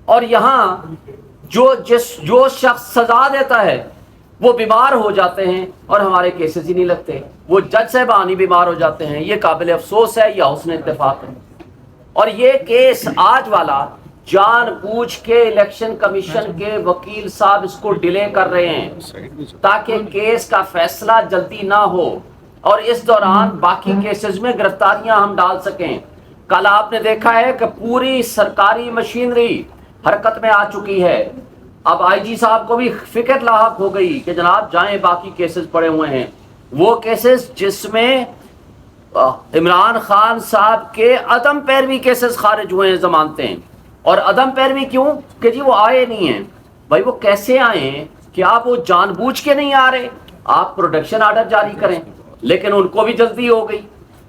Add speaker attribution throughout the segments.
Speaker 1: اور یہاں جو شخص سزا دیتا ہے وہ بیمار ہو جاتے ہیں اور ہمارے کیسز ہی نہیں لگتے، وہ جج صاحبان ہی بیمار ہو جاتے ہیں۔ یہ قابل افسوس ہے یا حسن اتفاق ہے؟ اور یہ کیس آج والا جان بوجھ کے الیکشن کمیشن کے وکیل صاحب اس کو ڈیلے کر رہے ہیں تاکہ کیس کا فیصلہ جلدی نہ ہو اور اس دوران باقی کیسز میں گرفتاریاں ہم ڈال سکیں۔ کل آپ نے دیکھا ہے کہ پوری سرکاری مشینری حرکت میں آ چکی ہے۔ اب آئی جی صاحب کو بھی فکر لاحق ہو گئی کہ جناب جائیں، باقی کیسز پڑے ہوئے ہیں، وہ کیسز جس میں عمران خان صاحب کے عدم پیروی کیسز خارج ہوئے ہیں ضمانتیں۔ اور عدم پیروی کیوں؟ کہ جی وہ آئے نہیں ہیں۔ بھائی وہ کیسے آئے ہیں؟ کیا وہ جان بوجھ کے نہیں آ رہے؟ آپ پروڈکشن آرڈر جاری کریں، لیکن ان کو بھی جلدی ہو گئی۔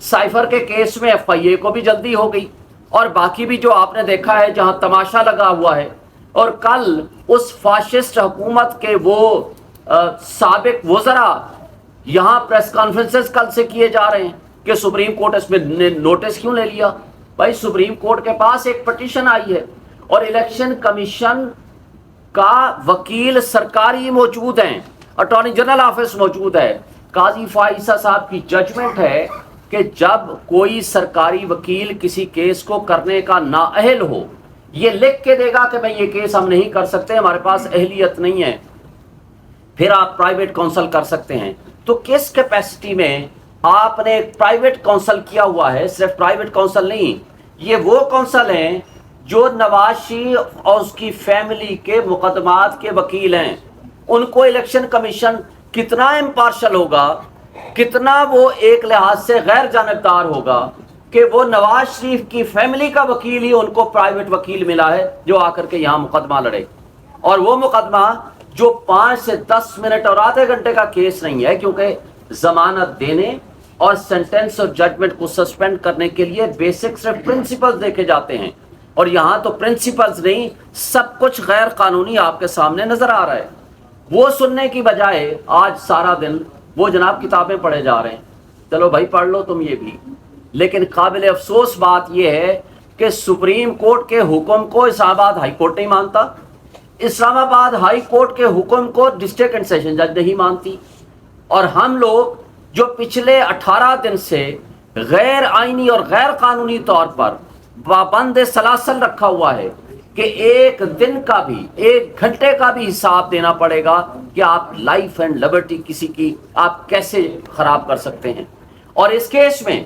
Speaker 1: سائفر کے کیس میں ایف آئی اے کو بھی جلدی ہو گئی، اور باقی بھی جو آپ نے دیکھا ہے جہاں تماشا لگا ہوا ہے۔ اور کل اس فاشسٹ حکومت کے وہ سابق وزراء یہاں پریس کانفرنسز کل سے کیے جا رہے ہیں کہ سپریم کورٹ اس میں نوٹس کیوں لے لیا؟ بھائی سپریم کورٹ کے پاس ایک پٹیشن آئی ہے اور الیکشن کمیشن کا وکیل سرکاری موجود ہیں، اٹارنی جنرل آفس موجود ہے، قاضی فائزہ صاحب کی ججمنٹ ہے کہ جب کوئی سرکاری وکیل کسی کیس کو کرنے کا نااہل ہو، یہ لکھ کے دے گا کہ میں یہ کیس ہم نہیں کر سکتے، ہمارے پاس اہلیت نہیں ہے، پھر آپ پرائیویٹ کونسل کر سکتے ہیں۔ تو کس کیپیسٹی میں آپ نے ایک پرائیویٹ کونسل کیا ہوا ہے؟ صرف پرائیویٹ کونسل نہیں، یہ وہ کونسل ہیں جو نواز شریف اور اس کی فیملی کے مقدمات کے وکیل ہیں۔ ان کو الیکشن کمیشن کتنا امپارشل ہوگا، کتنا وہ ایک لحاظ سے غیر جانبدار ہوگا کہ وہ نواز شریف کی فیملی کا وکیل ہی ان کو پرائیویٹ وکیل ملا ہے جو آ کر کے یہاں مقدمہ لڑے، اور وہ مقدمہ جو 5 سے 10 منٹ اور آدھے گھنٹے کا کیس نہیں ہے، کیونکہ ضمانت دینے اور سینٹنس اور ججمنٹ کو سسپینڈ کرنے کے لیے بیسک صرف پرنسپلز دیکھے جاتے ہیں، اور یہاں تو پرنسپلز نہیں، سب کچھ غیر قانونی آپ کے سامنے نظر آ رہا ہے۔ وہ سننے کی بجائے آج سارا دن وہ جناب کتابیں پڑھے جا رہے ہیں۔ چلو بھائی پڑھ لو تم یہ بھی، لیکن قابل افسوس بات یہ ہے کہ سپریم کورٹ کے حکم کو اسلام آباد ہائی کورٹ نہیں مانتا، اسلام آباد ہائی کورٹ کے حکم کو ڈسٹرکٹ اینڈ سیشن جج نہیں مانتی، اور ہم لوگ جو پچھلے 18 دن سے غیر آئینی اور غیر قانونی طور پر پابند سلاسل رکھا ہوا ہے کہ ایک دن کا بھی، ایک گھنٹے کا بھی حساب دینا پڑے گا کہ آپ لائف اینڈ لبرٹی کسی کی آپ کیسے خراب کر سکتے ہیں۔ اور اس کیس میں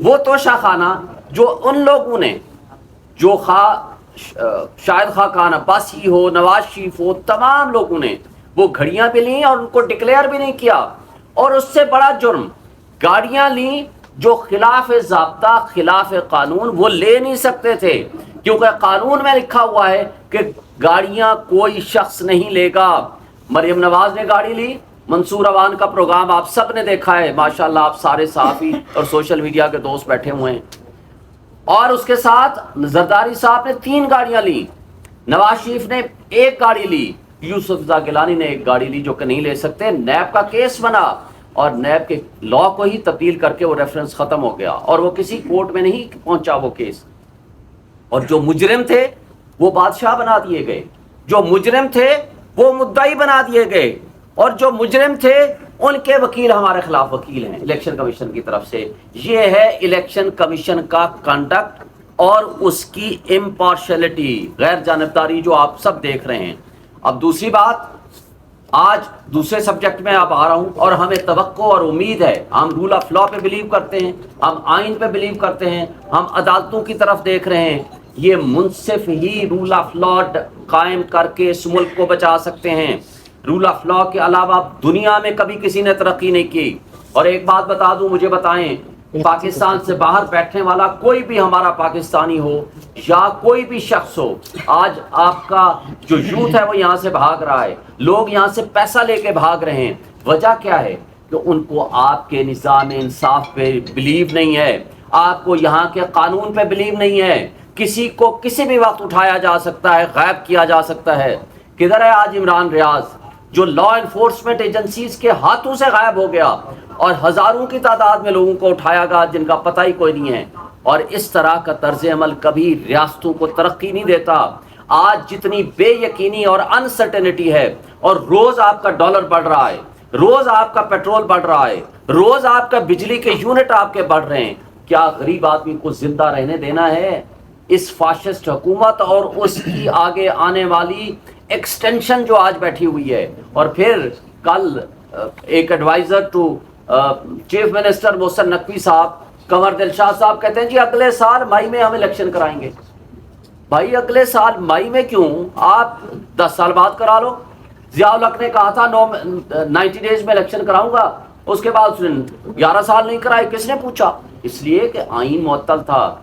Speaker 1: وہ توشہ خانہ جو ان لوگوں نے، جو شاہد خاقان عباسی ہو، نواز شریف ہو، تمام لوگوں نے وہ گھڑیاں بھی لیں اور ان کو ڈکلیئر بھی نہیں کیا، اور اس سے بڑا جرم گاڑیاں لیں جو خلاف ضابطہ، خلاف قانون وہ لے نہیں سکتے تھے، کیونکہ قانون میں لکھا ہوا ہے کہ گاڑیاں کوئی شخص نہیں لے گا۔ مریم نواز نے گاڑی لی، منصور اوان کا پروگرام آپ سب نے دیکھا ہے، ماشاءاللہ آپ سارے صحافی اور سوشل میڈیا کے دوست بیٹھے ہوئے ہیں، اور اس کے ساتھ زرداری صاحب نے 3 گاڑیاں لی، نواز شریف نے 1 گاڑی لی، یوسف رضا گیلانی نے 1 گاڑی لی جو کہ نہیں لے سکتے۔ نیب کا کیس بنا اور نیب کے لا کو ہی تبدیل کر کے وہ ریفرنس ختم ہو گیا، اور وہ کسی کورٹ میں نہیں پہنچا وہ کیس، اور جو مجرم تھے وہ بادشاہ بنا دیے گئے، جو مجرم تھے وہ مدعی بنا دیے گئے، اور جو مجرم تھے ان کے وکیل ہمارے خلاف وکیل ہیں الیکشن کمیشن کی طرف سے۔ یہ ہے الیکشن کمیشن کا کنڈکٹ اور اس کی امپارشلٹی، غیر جانبداری جو آپ سب دیکھ رہے ہیں۔ اب دوسری بات، آج دوسرے سبجیکٹ میں آپ آ رہا ہوں، اور ہمیں توقع اور امید ہے، ہم رول آف لا پہ بلیو کرتے ہیں، ہم آئین پہ بلیو کرتے ہیں، ہم عدالتوں کی طرف دیکھ رہے ہیں، یہ منصف ہی رول آف لا قائم کر کے اس ملک کو بچا سکتے ہیں۔ رول آف لا کے علاوہ دنیا میں کبھی کسی نے ترقی نہیں کی۔ اور ایک بات بتا دوں، مجھے بتائیں، پاکستان سے باہر بیٹھنے والا کوئی بھی ہمارا پاکستانی ہو یا کوئی بھی شخص ہو، آج آپ کا جو یوتھ ہے وہ یہاں سے بھاگ رہا ہے، لوگ یہاں سے پیسہ لے کے بھاگ رہے ہیں، وجہ کیا ہے؟ کہ ان کو آپ کے نظام انصاف پہ بلیو نہیں ہے، آپ کو یہاں کے قانون پہ بلیو نہیں ہے۔ کسی کو کسی بھی وقت اٹھایا جا سکتا ہے، غائب کیا جا سکتا ہے۔ کدھر ہے آج عمران ریاض جو لا انفورسمنٹ ایجنسیز کے ہاتھوں سے غائب ہو گیا، اور ہزاروں کی تعداد میں لوگوں کو اٹھایا گیا جن کا پتہ ہی کوئی نہیں ہے۔ اور اس طرح کا طرز عمل کبھی ریاستوں کو ترقی نہیں دیتا۔ آج جتنی بے یقینی اور انسرٹینٹی ہے، اور روز آپ کا ڈالر بڑھ رہا ہے، روز آپ کا پیٹرول بڑھ رہا ہے، روز آپ کا بجلی کے یونٹ آپ کے بڑھ رہے ہیں، کیا غریب آدمی کو زندہ رہنے دینا ہے؟ اس فاشسٹ حکومت اور اس کی آگے آنے والی ایکسٹینشن جو آج بیٹھی ہوئی ہے. اور پھر کل ایک advisor to chief minister Mohsin Naqvi صاحب، قمر دلشاد صاحب کہتے ہیں جی اگلے سال مئی میں ہم الیکشن کرائیں گے. بھائی اگلے سال مئی میں کیوں؟ آپ 10 سال بعد کرا لو. ضیاء الحق نے کہا تھا 90 ڈیز میں الیکشن کراؤں گا، اس کے بعد اس نے 11 سال نہیں کرائے. کس نے پوچھا؟ اس لیے کہ آئین معطل تھا.